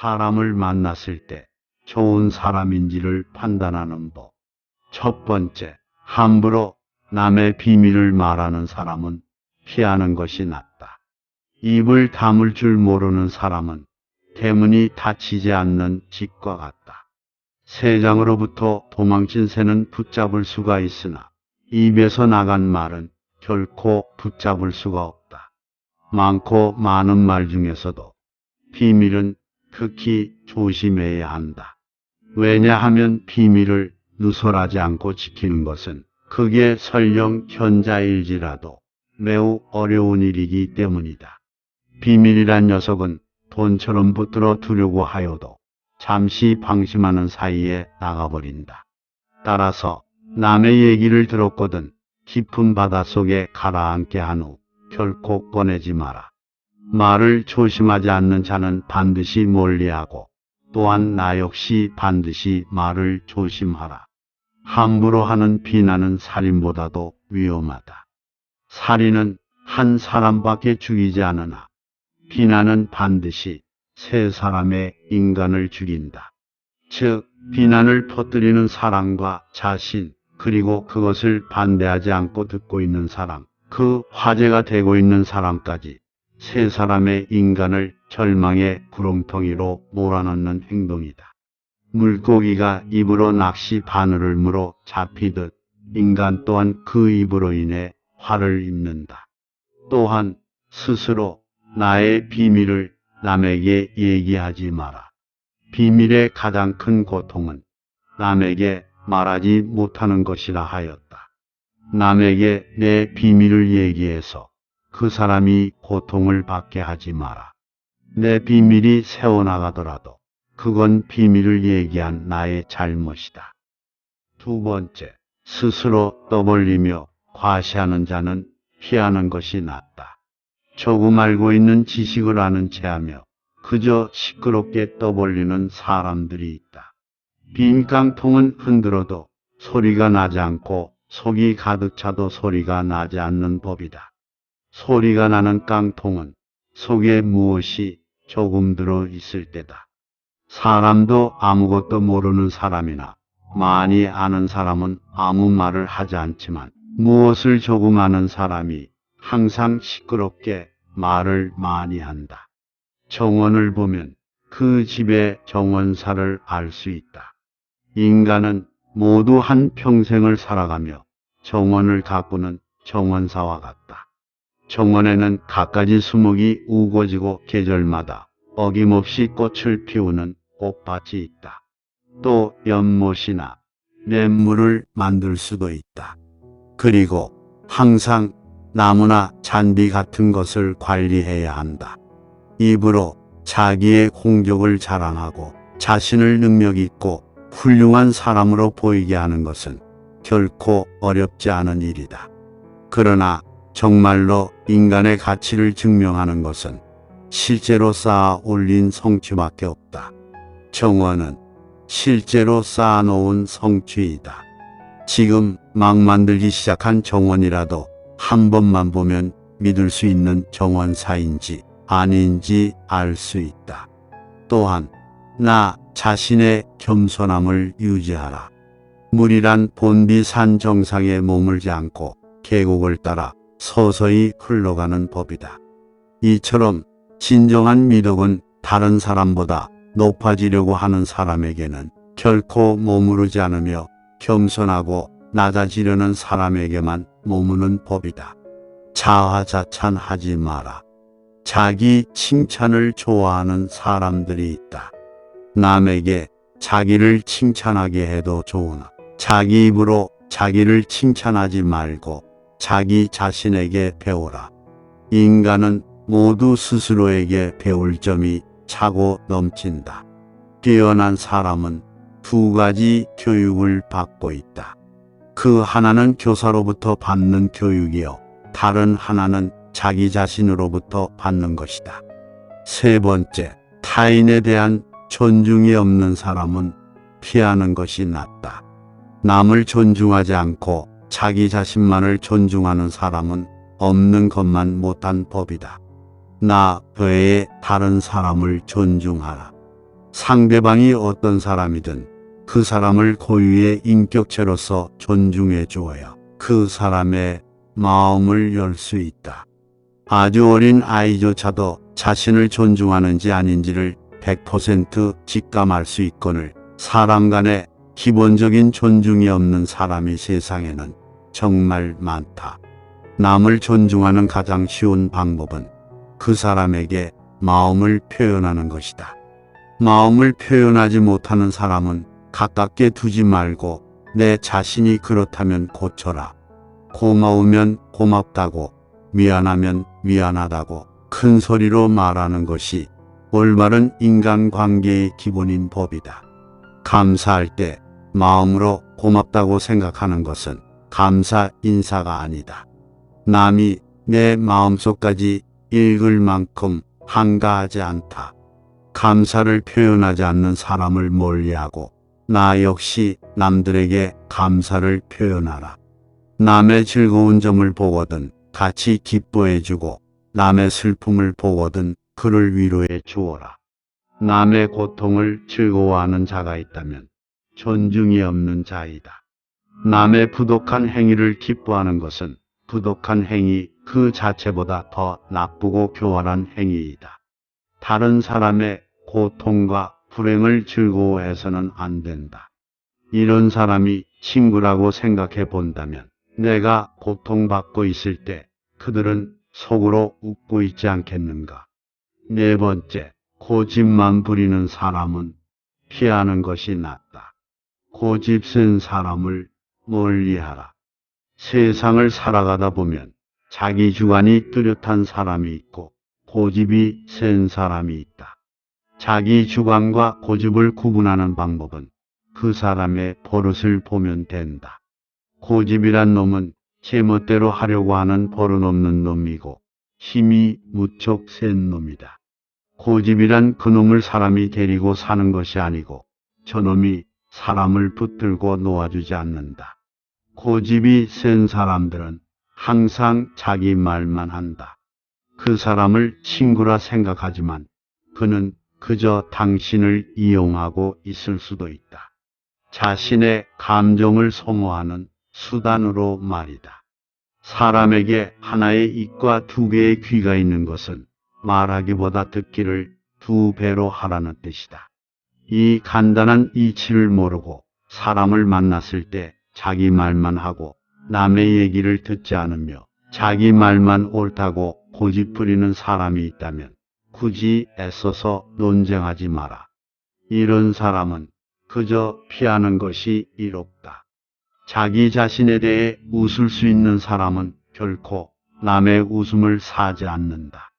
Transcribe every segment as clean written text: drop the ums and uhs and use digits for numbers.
사람을 만났을 때 좋은 사람인지를 판단하는 법. 첫 번째, 함부로 남의 비밀을 말하는 사람은 피하는 것이 낫다. 입을 다물 줄 모르는 사람은 대문이 닫히지 않는 집과 같다. 새장으로부터 도망친 새는 붙잡을 수가 있으나 입에서 나간 말은 결코 붙잡을 수가 없다. 많고 많은 말 중에서도 비밀은 특히 조심해야 한다. 왜냐하면 비밀을 누설하지 않고 지키는 것은 그게 설령 현자일지라도 매우 어려운 일이기 때문이다. 비밀이란 녀석은 돈처럼 붙들어 두려고 하여도 잠시 방심하는 사이에 나가버린다. 따라서 남의 얘기를 들었거든 깊은 바닷속에 가라앉게 한 후 결코 꺼내지 마라. 말을 조심하지 않는 자는 반드시 멀리하고 또한 나 역시 반드시 말을 조심하라. 함부로 하는 비난은 살인보다도 위험하다. 살인은 한 사람밖에 죽이지 않으나 비난은 반드시 세 사람의 인간을 죽인다. 즉, 비난을 퍼뜨리는 사람과 자신, 그리고 그것을 반대하지 않고 듣고 있는 사람, 그 화제가 되고 있는 사람까지 세 사람의 인간을 절망의 구렁텅이로 몰아넣는 행동이다. 물고기가 입으로 낚시 바늘을 물어 잡히듯 인간 또한 그 입으로 인해 화를 입는다. 또한 스스로 나의 비밀을 남에게 얘기하지 마라. 비밀의 가장 큰 고통은 남에게 말하지 못하는 것이라 하였다. 남에게 내 비밀을 얘기해서 그 사람이 고통을 받게 하지 마라. 내 비밀이 새어나가더라도 그건 비밀을 얘기한 나의 잘못이다. 두 번째, 스스로 떠벌리며 과시하는 자는 피하는 것이 낫다. 조금 알고 있는 지식을 아는 체하며 그저 시끄럽게 떠벌리는 사람들이 있다. 빈 깡통은 흔들어도 소리가 나지 않고 속이 가득 차도 소리가 나지 않는 법이다. 소리가 나는 깡통은 속에 무엇이 조금 들어 있을 때다. 사람도 아무것도 모르는 사람이나 많이 아는 사람은 아무 말을 하지 않지만 무엇을 조금 아는 사람이 항상 시끄럽게 말을 많이 한다. 정원을 보면 그 집의 정원사를 알 수 있다. 인간은 모두 한 평생을 살아가며 정원을 가꾸는 정원사와 같다. 정원에는 갖가지 수목이 우거지고 계절마다 어김없이 꽃을 피우는 꽃밭이 있다. 또 연못이나 냇물을 만들 수도 있다. 그리고 항상 나무나 잔디 같은 것을 관리해야 한다. 입으로 자기의 공격을 자랑하고 자신을 능력 있고 훌륭한 사람으로 보이게 하는 것은 결코 어렵지 않은 일이다. 그러나 정말로 인간의 가치를 증명하는 것은 실제로 쌓아 올린 성취밖에 없다. 정원은 실제로 쌓아놓은 성취이다. 지금 막 만들기 시작한 정원이라도 한 번만 보면 믿을 수 있는 정원사인지 아닌지 알 수 있다. 또한 나 자신의 겸손함을 유지하라. 물이란 본디 산 정상에 머물지 않고 계곡을 따라 서서히 흘러가는 법이다. 이처럼 진정한 미덕은 다른 사람보다 높아지려고 하는 사람에게는 결코 머무르지 않으며 겸손하고 낮아지려는 사람에게만 머무는 법이다. 자화자찬하지 마라. 자기 칭찬을 좋아하는 사람들이 있다. 남에게 자기를 칭찬하게 해도 좋으나 자기 입으로 자기를 칭찬하지 말고 자기 자신에게 배우라. 인간은 모두 스스로에게 배울 점이 차고 넘친다. 뛰어난 사람은 두 가지 교육을 받고 있다. 그 하나는 교사로부터 받는 교육이요, 다른 하나는 자기 자신으로부터 받는 것이다. 세 번째, 타인에 대한 존중이 없는 사람은 피하는 것이 낫다. 남을 존중하지 않고 자기 자신만을 존중하는 사람은 없는 것만 못한 법이다. 나 외에 다른 사람을 존중하라. 상대방이 어떤 사람이든 그 사람을 고유의 인격체로서 존중해 주어야 그 사람의 마음을 열 수 있다. 아주 어린 아이조차도 자신을 존중하는지 아닌지를 100% 직감할 수 있거늘 사람 간에 기본적인 존중이 없는 사람이 세상에는 정말 많다. 남을 존중하는 가장 쉬운 방법은 그 사람에게 마음을 표현하는 것이다. 마음을 표현하지 못하는 사람은 가깝게 두지 말고 내 자신이 그렇다면 고쳐라. 고마우면 고맙다고, 미안하면 미안하다고 큰 소리로 말하는 것이 올바른 인간관계의 기본인 법이다. 감사할 때 마음으로 고맙다고 생각하는 것은 감사 인사가 아니다. 남이 내 마음속까지 읽을 만큼 한가하지 않다. 감사를 표현하지 않는 사람을 멀리하고 나 역시 남들에게 감사를 표현하라. 남의 즐거운 점을 보거든 같이 기뻐해주고 남의 슬픔을 보거든 그를 위로해 주어라. 남의 고통을 즐거워하는 자가 있다면 존중이 없는 자이다. 남의 부독한 행위를 기뻐하는 것은 부독한 행위 그 자체보다 더 나쁘고 교활한 행위이다. 다른 사람의 고통과 불행을 즐거워해서는 안 된다. 이런 사람이 친구라고 생각해 본다면 내가 고통받고 있을 때 그들은 속으로 웃고 있지 않겠는가. 네 번째, 고집만 부리는 사람은 피하는 것이 낫다. 고집 센 사람을 멀리하라. 세상을 살아가다 보면 자기 주관이 뚜렷한 사람이 있고 고집이 센 사람이 있다. 자기 주관과 고집을 구분하는 방법은 그 사람의 버릇을 보면 된다. 고집이란 놈은 제멋대로 하려고 하는 버릇없는 놈이고 힘이 무척 센 놈이다. 고집이란 그놈을 사람이 데리고 사는 것이 아니고 저놈이 사람을 붙들고 놓아주지 않는다. 고집이 센 사람들은 항상 자기 말만 한다. 그 사람을 친구라 생각하지만 그는 그저 당신을 이용하고 있을 수도 있다. 자신의 감정을 소모하는 수단으로 말이다. 사람에게 하나의 입과 두 개의 귀가 있는 것은 말하기보다 듣기를 두 배로 하라는 뜻이다. 이 간단한 이치를 모르고 사람을 만났을 때 자기 말만 하고 남의 얘기를 듣지 않으며 자기 말만 옳다고 고집 부리는 사람이 있다면 굳이 애써서 논쟁하지 마라. 이런 사람은 그저 피하는 것이 이롭다. 자기 자신에 대해 웃을 수 있는 사람은 결코 남의 웃음을 사지 않는다.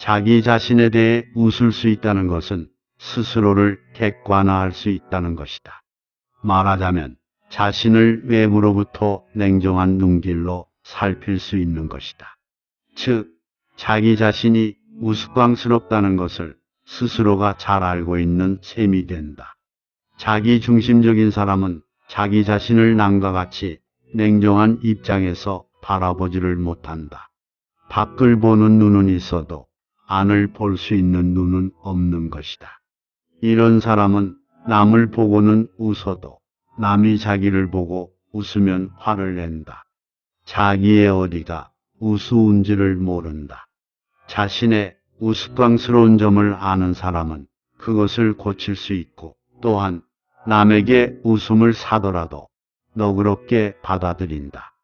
자기 자신에 대해 웃을 수 있다는 것은 스스로를 객관화할 수 있다는 것이다. 말하자면 자신을 외부로부터 냉정한 눈길로 살필 수 있는 것이다. 즉, 자기 자신이 우스꽝스럽다는 것을 스스로가 잘 알고 있는 셈이 된다. 자기 중심적인 사람은 자기 자신을 남과 같이 냉정한 입장에서 바라보지를 못한다. 밖을 보는 눈은 있어도 안을 볼 수 있는 눈은 없는 것이다. 이런 사람은 남을 보고는 웃어도 남이 자기를 보고 웃으면 화를 낸다. 자기의 어디가 우스운지를 모른다. 자신의 우스꽝스러운 점을 아는 사람은 그것을 고칠 수 있고 또한 남에게 웃음을 사더라도 너그럽게 받아들인다.